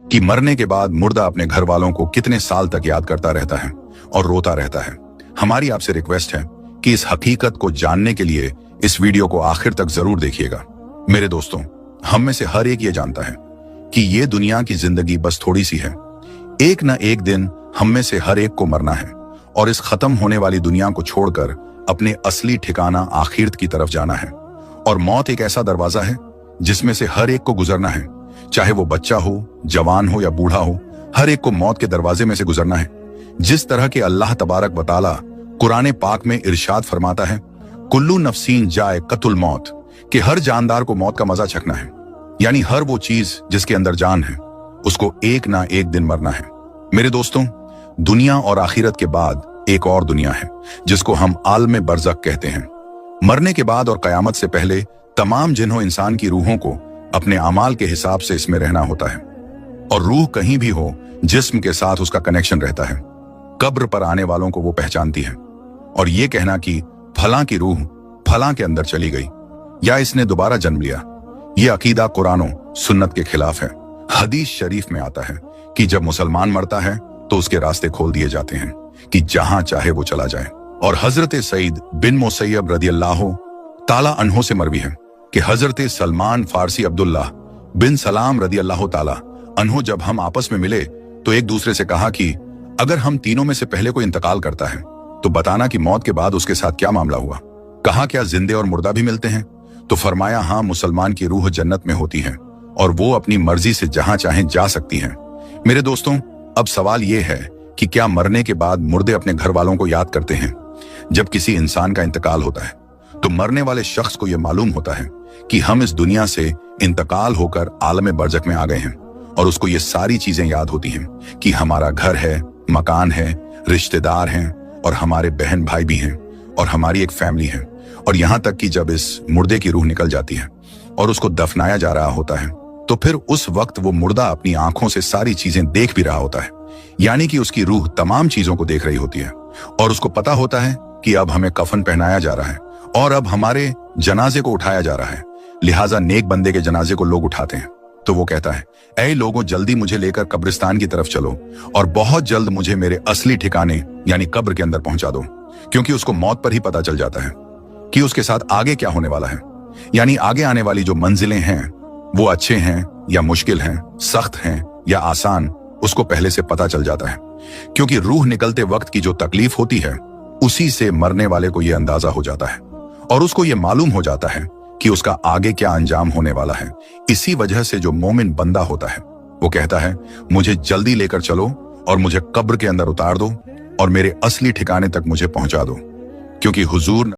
कि मरने के बाद मुर्दा अपने घर वालों को कितने साल तक याद करता रहता है और रोता रहता है। हमारी आपसे रिक्वेस्ट है कि इस हकीकत को जानने के लिए इस वीडियो को आखिर तक जरूर देखिएगा। मेरे दोस्तों, हम में से हर एक ये जानता है कि ये दुनिया की जिंदगी बस थोड़ी सी है। एक न एक दिन हम में से हर एक को मरना है और इस खत्म होने वाली दुनिया को छोड़कर अपने असली ठिकाना आखिरत की तरफ जाना है। और मौत एक ऐसा दरवाजा है जिसमें से हर एक को गुजरना है, चाहे वो बच्चा हो, जवान हो या बूढ़ा हो, हर एक को मौत के दरवाजे में से गुजरना है। जिस तरह के अल्लाह तबारक व तआला कुरान पाक में इरशाद फरमाता है, कुल्लू नफ्सीन जाए कतुल मौत, कि हर जानदार को मौत का मजा चखना है। यानी हर वो चीज जिसके अंदर जान है उसको एक ना एक दिन मरना है। मेरे दोस्तों, दुनिया और आखिरत के बाद एक और दुनिया है जिसको हम आलम बरज़ख कहते हैं। मरने के बाद और कयामत से पहले तमाम जिन्हों इंसान की रूहों को अपने अमाल के हिसाब से इसमें रहना होता है, और रूह कहीं भी हो जिस्म के साथ उसका कनेक्शन रहता है। कब्र पर आने वालों को वो पहचानती है, और ये कहना कि फलां की रूह फलां के अंदर चली गई या इसने दोबारा जन्म लिया, ये अकीदा कुरानो सुन्नत के खिलाफ है। हदीस शरीफ में आता है कि जब मुसलमान मरता है तो उसके रास्ते खोल दिए जाते हैं कि जहां चाहे वो चला जाए। और हजरत सईद बिन मुसैयब रदियल्लाहु ताला अन्हो से मरवी है कि हजरत सलमान फारसी अब्दुल्ला बिन सलाम रदियल्लाहु ताला अन्हो जब हम आपस में मिले तो एक दूसरे से कहा कि अगर हम तीनों में से पहले कोई इंतकाल करता है तो बताना कि मौत के बाद उसके साथ क्या मामला हुआ। कहा क्या जिंदे और मुर्दा भी मिलते हैं? तो फरमाया हाँ, मुसलमान की रूह जन्नत में होती है और वो अपनी मर्जी से जहां चाहे जा सकती है। मेरे दोस्तों, अब सवाल ये है कि क्या मरने के बाद मुर्दे अपने घर वालों को याद करते हैं? जब किसी इंसान का इंतकाल होता है तो मरने वाले शख्स को यह मालूम होता है कि हम इस दुनिया से इंतकाल होकर आलम बरज़ख में आ गए हैं, और उसको ये सारी चीजें याद होती हैं कि हमारा घर है, मकान है, रिश्तेदार हैं, और हमारे बहन भाई भी हैं, और हमारी एक फैमिली है। और यहां तक कि जब इस मुर्दे की रूह निकल जाती है और उसको दफनाया जा रहा होता है तो फिर उस वक्त वो मुर्दा अपनी आंखों से सारी चीजें देख भी रहा होता है। यानी कि उसकी रूह तमाम चीजों को देख रही होती है, और उसको पता होता है कि अब हमें कफन पहनाया जा रहा है और अब हमारे जनाजे को उठाया जा रहा है। लिहाजा नेक बंदे के जनाजे को लोग उठाते हैं तो वो कहता है, ऐ लोगों, जल्दी मुझे लेकर कब्रिस्तान की तरफ चलो और बहुत जल्द मुझे मेरे असली ठिकाने यानी कब्र के अंदर पहुंचा दो। क्योंकि उसको मौत पर ही पता चल जाता है कि उसके साथ आगे क्या होने वाला है। यानी आगे आने वाली जो मंजिलें हैं वो अच्छे हैं या मुश्किल हैं, सख्त हैं या आसान, उसको पहले से पता चल जाता है। क्योंकि रूह निकलते वक्त की जो तकलीफ होती है उसी से मरने वाले को यह अंदाजा हो जाता है, और उसको यह मालूम हो जाता है कि उसका आगे क्या अंजाम होने वाला है। इसी वजह से जो मोमिन बंदा होता है वो कहता है, मुझे जल्दी लेकर चलो और मुझे कब्र के अंदर उतार दो और मेरे असली ठिकाने तक मुझे पहुंचा दो। क्योंकि हुजूर